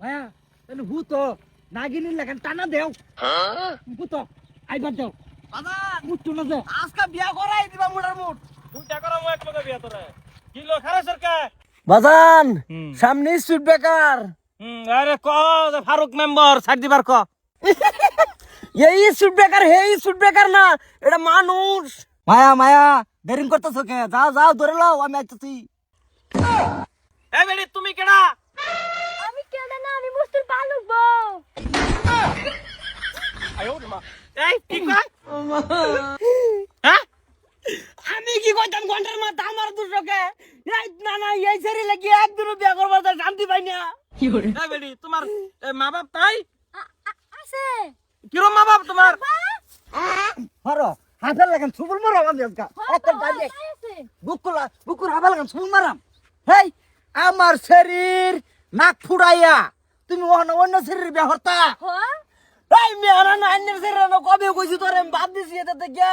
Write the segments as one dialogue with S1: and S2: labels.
S1: হ্যাঁ তাহলে ভূত নাগিনীর লেখান টানা দেও ভূত আইবার দেও বাজান মুট্টু না দে আজকে বিয়া করাই দিবা মুড়ার মুট
S2: দুইটা করা মু এক লগে বিয়া তোরে কি লো খারে সরকার
S1: বাজান সামনে স্ট্রিট বেকার
S2: আরে ক ফারুক মেম্বার ছাড় দিবার ক
S1: এই স্ট্রিট বেকার হেই স্ট্রিট বেকার না এটা মানুষ মায়া মায়া দেরিং করতেছ কে যাও যাও ধরে লাও আমি আইতেছি
S2: এ বেডি তুমি কেডা
S3: আমি কেডা না আমি মুস্তুর পালুক বউ
S2: আয়ো মা এই কি কই হ্যাঁ
S1: আমি কি কইতাম ঘন্টার মাথা আমার দুশোকে না না এই ছেড়ে লাগি এক দিন বিয়া করবার তো শান্তি পাই না
S2: এ বেডি তোমার মা বাপ তাই
S3: আছে
S2: কিরম মা বাপ তোমার
S1: হরো হাতের লাগান ছুবুল মারো আমি আজকা একটা ডাইরেক্ট
S3: আছে
S1: বুকুর হাবা লাগান ছুবুল মারাম হেই আমার শরীর নাক ফুড়াইয়া তুমি অন্য শরীর বিয়া হরতা
S3: হ
S1: এই মেয়ানা না আইনের শরীর না কবে কইছি তোরে আমি বাদ দিছি এটা থেকে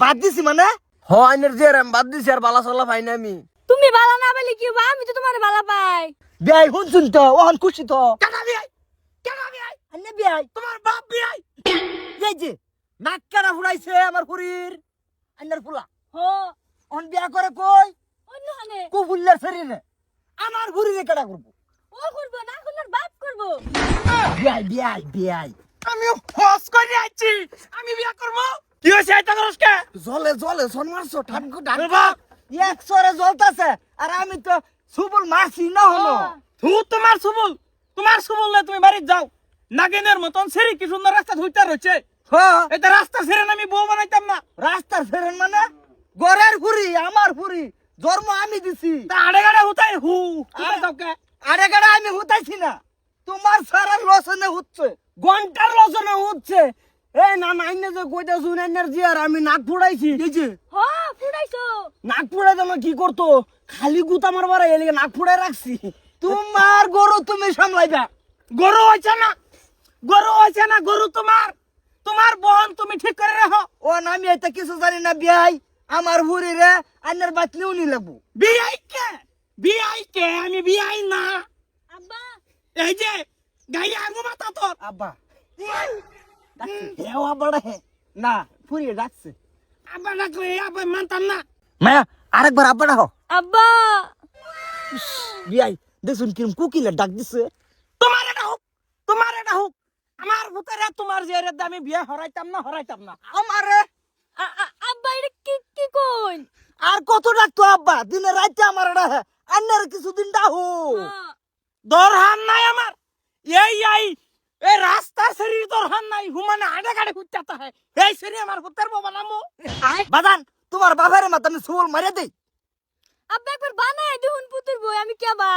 S1: বাদ দিছি মানে আইনের যে আমি বাদ দিছি আর বালা সালা পাই না আমি
S3: তুমি বালা না বলি কি বা আমি তো তোমার বালা পাই
S1: বিয়াই শুনছুন তো ওহন খুশি তো কেনা বিয়াই আন্নে বিয়াই তোমার বাপ বিয়াই এই যে নাক কেনা ফুড়াইছে আমার শরীর আইনের ফুলা
S3: হ
S1: অন বিয়া করে কই
S3: অন্য হানে
S1: কুফুল্লার শরীরে আমার শরীরে কেডা করবো
S3: ও করব না করলার বাপ করব
S1: বিয়াই
S2: আমিও ফস করে আইছি আমি বিয়া করব কি হইছে এটা করস কে
S1: জলে সনমারছো ঠানকু
S2: আরে বাপ
S1: এক সরে জ্বলতাছে আর আমি তো সুবুল মাসি না হলো
S2: তোমার সুবল না তুমি বাড়ি যাও নাগিনের মতন সেরি কি সুন্দর রাস্তা ধুইতা রইছে
S1: হ্যাঁ
S2: এটা রাস্তা ছেড়ে আমি বউ বানাইতাম না
S1: রাস্তার ফেরেন মানে গরের ফুরি আমার ফুরি জন্ম আমি দিছি
S2: তা আড়ে গাড়ে হুতাই হুতাই যাও কে
S1: আরে গাড়া আমি হুতাইছি না তোমার সারা লসনে হচ্ছে ঘন্টার লসনে হচ্ছে এই না নাইনে যে কইতা শুন এনার্জি আর আমি নাক ফুড়াইছি এই যে
S3: হ ফুড়াইছো
S1: নাক ফুড়াই তোমার কি করতো খালি গুতা মারবার এলিগে নাক ফুড়াই রাখছি তোমার গরু তুমি সামলাইবা
S2: গরু হইছে না গরু তোমার বহন তুমি ঠিক করে রাখো
S1: ও না আমি এটা কিছু জানি না বিয়াই আমার ফুরি রে আইনের বাতলিও নি লাগবো
S2: বিআই কে আমি বিআই না
S3: আব্বা
S2: এই যে গাইয়া আগো মাথা তোর
S1: আব্বা হেওয়া বড় হে না ফুরিয়ে ডাকছে
S2: আব্বা ডাকলে আব্বা মানতাম না
S1: মায়া আরেকবার আব্বা ডাকো
S3: আব্বা
S1: বিয়াই দেখুন কিরম কুকিলে ডাক দিছে
S2: তোমার এটা হোক আমার ভূতেরা তোমার যে রে আমি বিয়া হরাইতাম না
S1: আমারে
S3: আব্বা এটা কি কই
S1: আর কত ডাকতো আব্বা দিনে রাতে আমার ডাকে আন্নার কিছুদিন ডাহু
S2: দরহান নাই আমার এই রাস্তার শরীর দরহান নাই হুমানে আড়ে গাড়ে খুঁজতে হয় এই শরীর আমার ভূতের বাবা নামো
S1: বাদান তোমার বাবার মাথা আমি সুবল মারিয়ে দেই
S3: আব্বা একবার বানাই দিহুন পুতুর বই আমি কেবা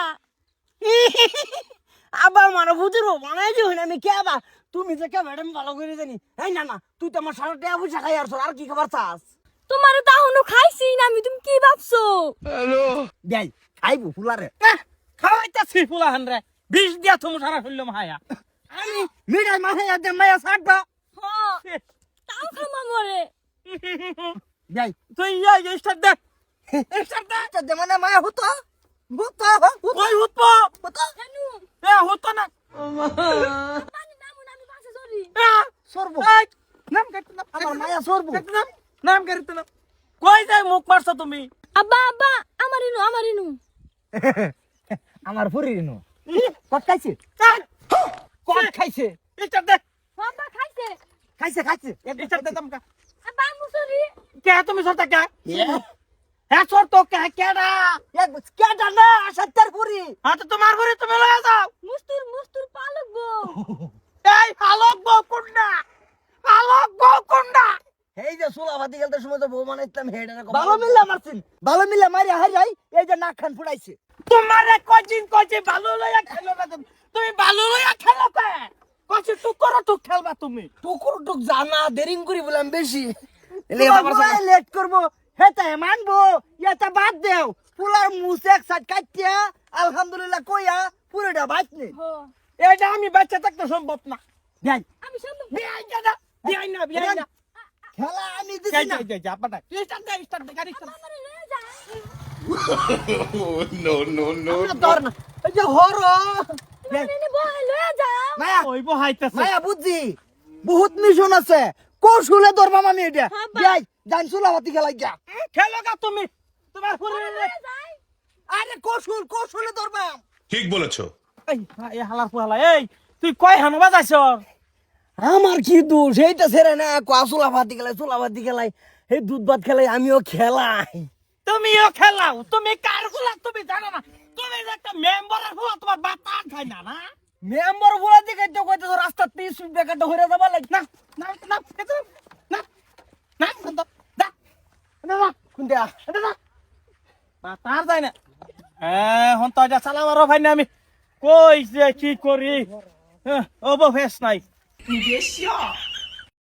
S1: আব্বা মানে বুঝির বানাই দিও আমি কে আবা তুমি যে কে ম্যাডাম ভালো করে জানি এই না তুই তো আমার সারা টেয়া পয়সা খাই আর কি খাবার চাস
S3: তোমার তাহুনু খাইছি না আমি তুমি কি ভাবছো
S1: দেই খাইবো ফুলারে
S2: খাওয়াইতাছি ফুলাহান রে বিষ দিয়া তুমি সারা ফেললো মায়া
S1: আমি মিঠাই মাথায় দে মায়া সাটবা
S3: হ তাও খামা মরে
S1: দেই
S2: তুই স্টার্ট দে
S1: মানে মায়া হতো
S2: ওই হুতপো
S3: জানু
S2: হতো না
S3: পানি নামু নামি পাশে জরি
S1: সরবো
S2: নাম কাটতে না
S1: আমার মায়া সরবো
S2: নাম কাটতে না কই যায় মুখ মারছো তুমি
S3: আব্বা আমার ইনু
S1: আমার ফুরি নো কত খাইছে
S2: স্টার্ট দে
S3: আব্বা খাইছে
S1: খাইছে
S2: স্টার্ট দে তমকা
S3: আব্বা মুসরি
S2: কে তুমি সরতা কে হ্যাঁ সর তো কে কেডা
S1: কেডা না সত্তর ফুরি
S2: হ্যাঁ তো তোমার ঘরে তুমি লয়ে যাও
S3: মুস্তুর পালক বউ
S2: এই ফালক বউ কোনডা
S1: এই যে সুলাবাদি গেলতে সময় তো বউ মানাইতাম হেডে ভালো মিল্লা মারি হাই যাই এই যে নাক খান ফুড়াইছে
S2: তোমারে কজিন ভালো লইয়া খেলো না তুমি ভালো লইয়া খেলো কে কইছি টুক খেলবা তুমি
S1: টুক জানা দেরিং করি বললাম বেশি লেট করবো হেতা মানবো এটা বাদ দেও ফুলার মুছে এক সাইড কাটিয়া আলহামদুলিল্লাহ কইয়া পুরোটা বাদ নেই
S3: হ
S2: এইটা আমি বাচ্চা থাকতে সম্ভব না
S1: যাই
S3: আমি সম্ভব
S2: বিয়াই না
S1: খেলা আমি দিছি না
S2: যা পাটা স্টার্ট দে গাড়ি স্টার্ট
S3: আমার লয়ে যা
S4: no, no, no.
S1: তোর না এই যে হর
S3: তুমি এনে
S1: মায়া
S2: ওই বহাইতেছে
S1: মায়া বুঝছি বহুত মিশন আছে কৌশলে ধরবাম আমি এটা যাই জান চুলাবাতি খেলাই গিয়া
S2: খেলো গা তুমি তোমার শরীরে
S1: আরে কৌশলে ধরবাম
S4: ঠিক বলেছো।
S2: এই হালার পোহালা এই তুই কয় হানো বাজাইছ
S1: আমার কি দোষ এইটা ছেড়ে না চুলাবাতি খেলাই এই দুধ ভাত খেলাই আমিও খেলাই
S2: তুমিও খেলাও তুমি কার ফুলা তুমি জানো না তুমি যে একটা মেম্বারের ফুলা তোমার বাতা খাই না না
S1: মেম্বার বলা দিকে তো কইতে রাস্তা 30 ফিট বেকারটা হইরা যাবা লাগ
S2: না না না না না না দা
S1: না কোনটা
S2: এটা না বাতার যায় না হন তো যা চালাবার ভাই না আমি কই যে কি করি ও বো ফেস নাই